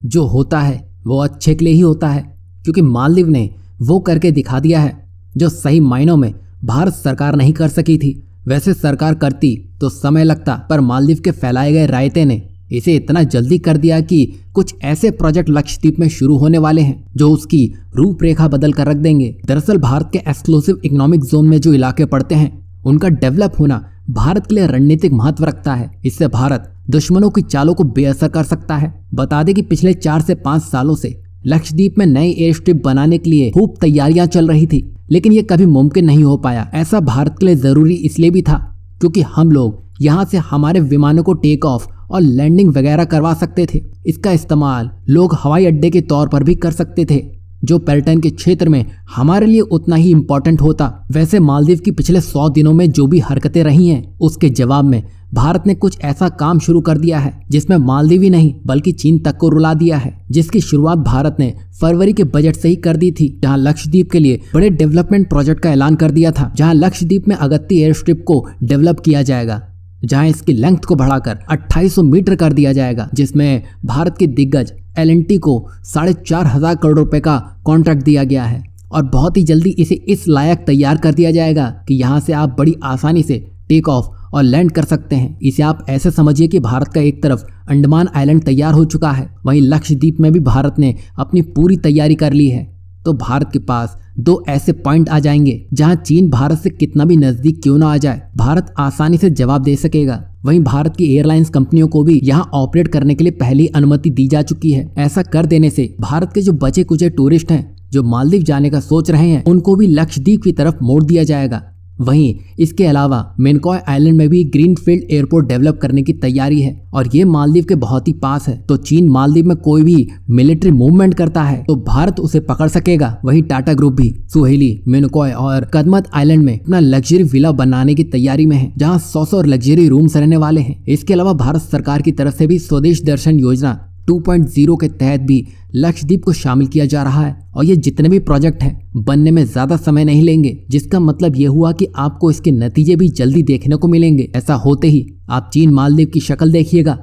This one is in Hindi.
जो होता है वो अच्छे के लिए ही होता है, क्योंकि मालदीव ने वो करके दिखा दिया है जो सही मायनों में भारत सरकार नहीं कर सकी थी। वैसे सरकार करती तो समय लगता, पर मालदीव के फैलाए गए रायते ने इसे इतना जल्दी कर दिया कि कुछ ऐसे प्रोजेक्ट लक्षद्वीप में शुरू होने वाले हैं जो उसकी रूपरेखा बदल कर रख देंगे। दरअसल भारत के एक्सक्लूसिव इकोनॉमिक जोन में जो इलाके पड़ते हैं उनका डेवलप होना भारत के लिए रणनीतिक महत्व रखता है। इससे भारत दुश्मनों की चालों को बेअसर कर सकता है। बता दें कि पिछले 4 से 5 सालों से लक्षद्वीप में नई एयर स्ट्रिप बनाने के लिए खूब तैयारियां चल रही थी, लेकिन ये कभी मुमकिन नहीं हो पाया। ऐसा भारत के लिए जरूरी इसलिए भी था क्योंकि हम लोग यहाँ से हमारे विमानों को टेक ऑफ और लैंडिंग वगैरह करवा सकते थे। इसका इस्तेमाल लोग हवाई अड्डे के तौर पर भी कर सकते थे, जो पर्यटन के क्षेत्र में हमारे लिए उतना ही इम्पोर्टेंट होता। वैसे मालदीव की पिछले 100 दिनों में जो भी हरकतें रही हैं, उसके जवाब में भारत ने कुछ ऐसा काम शुरू कर दिया है जिसमें मालदीव ही नहीं बल्कि चीन तक को रुला दिया है, जिसकी शुरुआत भारत ने फरवरी के बजट से ही कर दी थी, जहां लक्षद्वीप के लिए बड़े डेवलपमेंट प्रोजेक्ट का ऐलान कर दिया था। जहां लक्षद्वीप में अगत्ती एयर स्ट्रिप को डेवलप किया जाएगा, जहां इसकी लेंथ को बढ़ाकर 2800 मीटर कर दिया जाएगा, जिसमें भारत के दिग्गज L&T को 4,500 करोड़ रुपए का कॉन्ट्रैक्ट दिया गया है। और बहुत ही जल्दी इसे इस लायक तैयार कर दिया जाएगा कि यहाँ से आप बड़ी आसानी से टेक ऑफ और लैंड कर सकते हैं। इसे आप ऐसे समझिए कि भारत का एक तरफ अंडमान आइलैंड तैयार हो चुका है, वहीं लक्षद्वीप में भी भारत ने अपनी पूरी तैयारी कर ली है। तो भारत के पास 2 ऐसे पॉइंट आ जाएंगे जहां चीन भारत से कितना भी नजदीक क्यों ना आ जाए, भारत आसानी से जवाब दे सकेगा। वहीं भारत की एयरलाइंस कंपनियों को भी यहां ऑपरेट करने के लिए पहली अनुमति दी जा चुकी है। ऐसा कर देने से भारत के जो बचे कुचे टूरिस्ट हैं जो मालदीव जाने का सोच रहे हैं, उनको भी लक्षद्वीप की तरफ मोड़ दिया जाएगा। वहीं इसके अलावा मिनिकॉय आइलैंड में भी ग्रीनफील्ड एयरपोर्ट डेवलप करने की तैयारी है और ये मालदीव के बहुत ही पास है। तो चीन मालदीव में कोई भी मिलिट्री मूवमेंट करता है तो भारत उसे पकड़ सकेगा। वहीं टाटा ग्रुप भी सुहेली, मिनिकॉय और कदमत आइलैंड में अपना लग्जरी विला बनाने की तैयारी में है, जहां 100 लग्जरी रूम्स रहने वाले हैं। इसके अलावा भारत सरकार की तरफ से भी स्वदेश दर्शन योजना 2.0 के तहत भी लक्षद्वीप को शामिल किया जा रहा है और ये जितने भी प्रोजेक्ट हैं बनने में ज्यादा समय नहीं लेंगे, जिसका मतलब ये हुआ कि आपको इसके नतीजे भी जल्दी देखने को मिलेंगे। ऐसा होते ही आप चीन मालदीव की शक्ल देखिएगा।